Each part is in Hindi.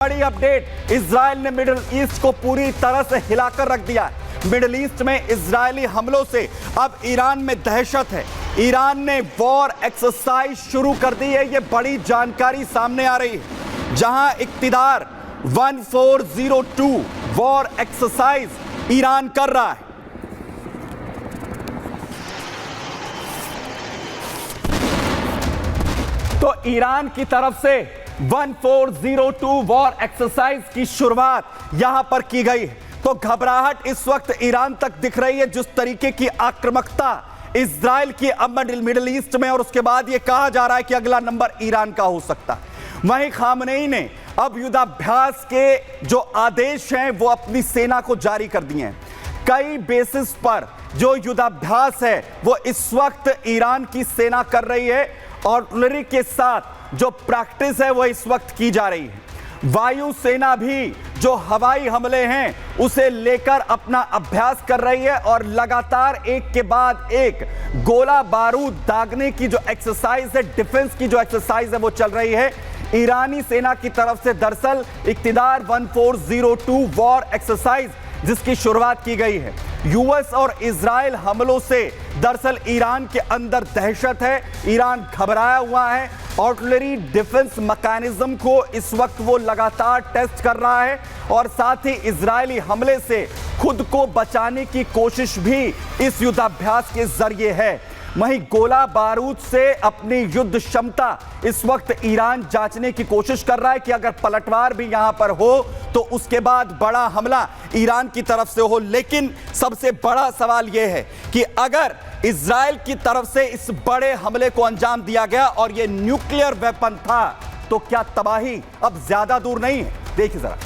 बड़ी अपडेट, इजराइल ने मिडिल ईस्ट को पूरी तरह से हिलाकर रख दिया है। मिडिल ईस्ट में इजरायली हमलों से अब ईरान में दहशत है। ईरान ने वॉर एक्सरसाइज शुरू कर दी है। यह बड़ी जानकारी सामने आ रही है, जहां इक्तिदार 1402 वॉर एक्सरसाइज ईरान कर रहा है। तो ईरान की तरफ से 1402 वॉर एक्सरसाइज की शुरुआत यहां पर की गई है। तो घबराहट इस वक्त ईरान तक दिख रही है। जिस तरीके की आक्रामकता इजराइल की अब मिडिल ईस्ट में, और उसके बाद यह कहा जा रहा है कि अगला नंबर ईरान का हो सकता है। वहीं खामनेई ने अब युद्धाभ्यास के जो आदेश हैं वो अपनी सेना को जारी कर दिए हैं। कई बेसिस पर जो युद्धाभ्यास है वो इस वक्त ईरान की सेना कर रही है। आर्टिलरी के साथ जो प्रैक्टिस है वो इस वक्त की जा रही है। वायु सेना भी जो हवाई हमले हैं उसे लेकर अपना अभ्यास कर रही है, और लगातार एक के बाद एक गोला बारूद दागने की जो एक्सरसाइज है, डिफेंस की जो एक्सरसाइज है वो चल रही है ईरानी सेना की तरफ से। दरअसल इक्तिदार 1402 वॉर एक्सरसाइज जिसकी शुरुआत की गई है, यूएस और इजराइल हमलों से दरअसल ईरान के अंदर दहशत है। ईरान घबराया हुआ है। आर्टिलरी डिफेंस मैकेनिज्म को इस वक्त वो लगातार टेस्ट कर रहा है, और साथ ही इजरायली हमले से खुद को बचाने की कोशिश भी इस युद्धाभ्यास के जरिए है। वहीं गोला बारूद से अपनी युद्ध क्षमता इस वक्त ईरान जांचने की कोशिश कर रहा है कि अगर पलटवार भी यहां पर हो तो उसके बाद बड़ा हमला ईरान की तरफ से हो। लेकिन सबसे बड़ा सवाल यह है कि अगर इजराइल की तरफ से इस बड़े हमले को अंजाम दिया गया और यह न्यूक्लियर वेपन था, तो क्या तबाही अब ज्यादा दूर नहीं है? देखिए जरा।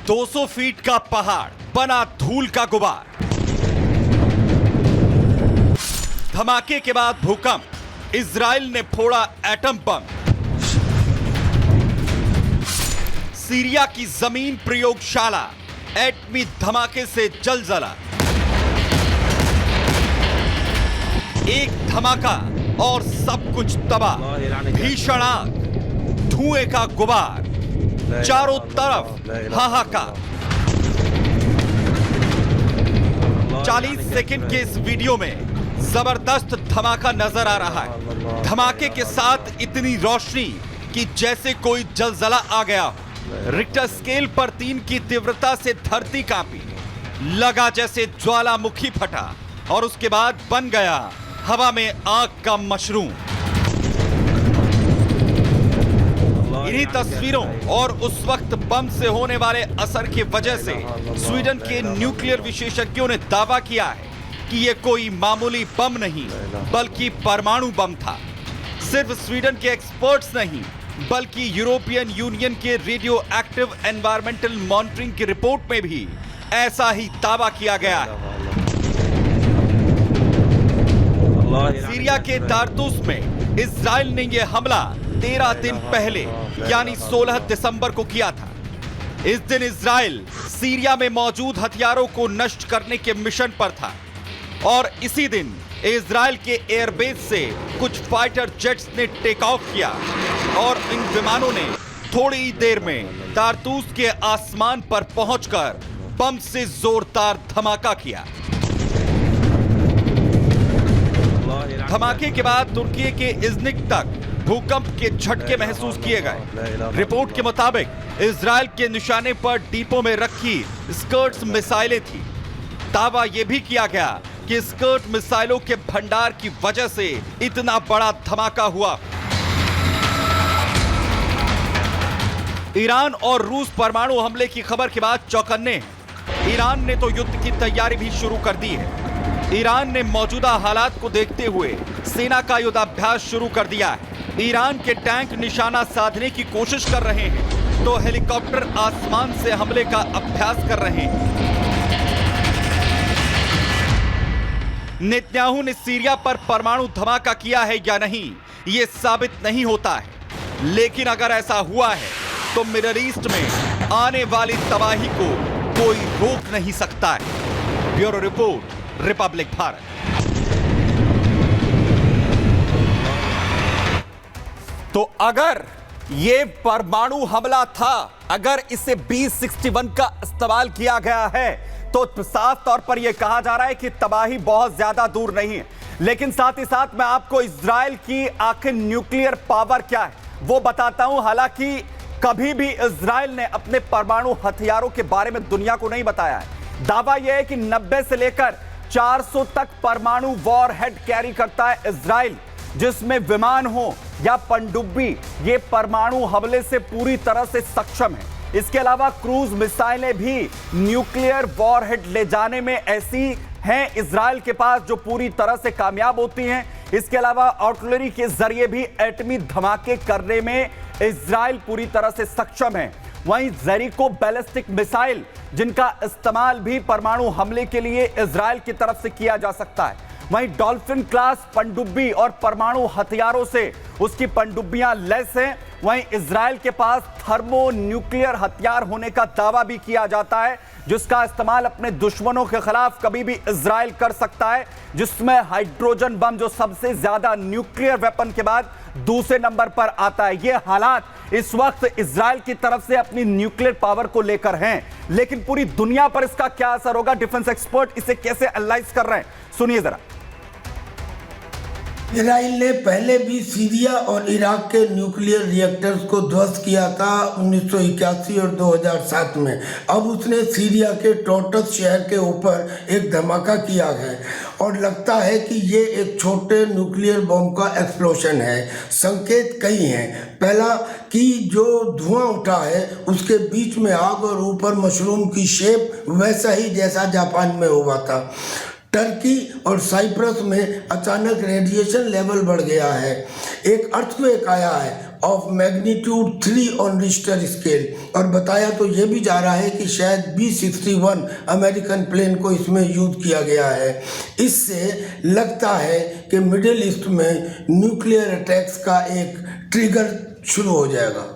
दो 200 फीट का पहाड़ बना धूल का गुबार। धमाके के बाद भूकंप, इजराइल ने फोड़ा एटम बम। सीरिया की जमीन प्रयोगशाला एटमी धमाके से जलजला। एक धमाका और सब कुछ तबाह। भीषण आग, धुएं का गुबार, चारों तरफ हाहाकार। 40 सेकंड के इस वीडियो में जबरदस्त धमाका नजर आ रहा है। धमाके के साथ इतनी रोशनी कि जैसे कोई जलजला आ गया हो। रिक्टर स्केल पर 3 की तीव्रता से धरती कांपी। लगा जैसे ज्वालामुखी फटा, और उसके बाद बन गया हवा में आग का मशरूम। इन्हीं तस्वीरों और उस वक्त बम से होने वाले असर की वजह से स्वीडन के न्यूक्लियर विशेषज्ञों ने दावा किया है कि यह कोई मामूली बम नहीं बल्कि परमाणु बम था। सिर्फ स्वीडन के एक्सपर्ट्स नहीं बल्कि यूरोपियन यूनियन के रेडियो एक्टिव एनवायरमेंटल मॉनिटरिंग की रिपोर्ट में भी ऐसा ही दावा किया गया है। सीरिया के तारतूस में इजराइल ने यह हमला 13 दिन पहले यानी 16 दिसंबर को किया था। इस दिन इजराइल सीरिया में मौजूद हथियारों को नष्ट करने के मिशन पर था, और इसी दिन इजराइल के एयरबेस से कुछ फाइटर जेट्स ने टेक ऑफ किया, और इन विमानों ने थोड़ी देर में तारतूस के आसमान पर पहुंचकर बम से जोरदार धमाका किया। धमाके के तुर्की तुर्की के इज़्निक तक भूकंप के झटके महसूस किए गए। रिपोर्ट के मुताबिक इजराइल के निशाने पर डिपो में रखी स्कर्ट्स मिसाइलें थी। दावा यह भी किया गया कि स्कर्ट मिसाइलों के भंडार की वजह से इतना बड़ा धमाका हुआ। ईरान और रूस परमाणु हमले की खबर के बाद चौकन्ने हैं। ईरान ने तो युद्ध की तैयारी भी शुरू कर दी है। ईरान ने मौजूदा हालात को देखते हुए सेना का युद्धाभ्यास शुरू कर दिया है। ईरान के टैंक निशाना साधने की कोशिश कर रहे हैं, तो हेलीकॉप्टर आसमान से हमले का अभ्यास कर रहे हैं। नेतन्याहू ने सीरिया पर परमाणु धमाका किया है या नहीं, यह साबित नहीं होता है। लेकिन अगर ऐसा हुआ है तो मिडल ईस्ट में आने वाली तबाही को कोई रोक नहीं सकता है। Bureau report, Republic Bharat. तो अगर ये परमाणु हमला था, अगर इसे B-61 का इस्तेमाल किया गया है, तो साफ तौर पर यह कहा जा रहा है कि तबाही बहुत ज्यादा दूर नहीं है। लेकिन साथ ही साथ मैं आपको इजराइल की आखिर न्यूक्लियर पावर क्या है वो बताता हूं। हालांकि कभी भी इजराइल ने अपने परमाणु हथियारों के बारे में दुनिया को नहीं बताया है। दावा यह है कि 90 से लेकर 400 तक परमाणु वॉरहेड कैरी करता है इजराइल, जिसमें विमान हो या पनडुब्बी, ये परमाणु हमले से पूरी तरह से सक्षम है। इसके अलावा क्रूज मिसाइलें भी न्यूक्लियर वॉरहेड ले जाने में ऐसी हैं इजराइल के पास जो पूरी तरह से कामयाब होती हैं। इसके अलावा आर्टिलरी के जरिए भी एटमी धमाके करने में इजराइल पूरी तरह से सक्षम है। वहीं जेरिको बैलिस्टिक मिसाइल, जिनका इस्तेमाल भी परमाणु हमले के लिए इजराइल की तरफ से किया जा सकता है। वहीं डॉल्फिन क्लास पनडुब्बी और परमाणु हथियारों से उसकी पनडुब्बियां लैस हैं। वहीं इजराइल के पास थर्मो न्यूक्लियर हथियार होने का दावा भी किया जाता है, जिसका इस्तेमाल अपने दुश्मनों के खिलाफ कभी भी इजराइल कर सकता है, जिसमें हाइड्रोजन बम जो सबसे ज्यादा न्यूक्लियर वेपन के बाद दूसरे नंबर पर आता है। ये हालात इस वक्त इजराइल की तरफ से अपनी न्यूक्लियर पावर को लेकर हैं, लेकिन पूरी दुनिया पर इसका क्या असर होगा, डिफेंस एक्सपर्ट इसे कैसे एनालाइज कर रहे हैं, सुनिए जरा। इजराइल ने पहले भी सीरिया और इराक के न्यूक्लियर रिएक्टर्स को ध्वस्त किया था 1981 और 2007 में। अब उसने सीरिया के टोटस शहर के ऊपर एक धमाका किया है और लगता है कि ये एक छोटे न्यूक्लियर बम का एक्सप्लोजन है। संकेत कई हैं। पहला कि जो धुआं उठा है उसके बीच में आग और ऊपर मशरूम की शेप वैसा ही जैसा जापान में हुआ था। टर्की और साइप्रस में अचानक रेडिएशन लेवल बढ़ गया है। एक अर्थक्वेक आया है of magnitude 3 on Richter scale और बताया तो ये भी जा रहा है कि शायद B-61 अमेरिकन प्लेन को इसमें यूज किया गया है। इससे लगता है कि मिडिल ईस्ट में न्यूक्लियर अटैक्स का एक ट्रिगर शुरू हो जाएगा।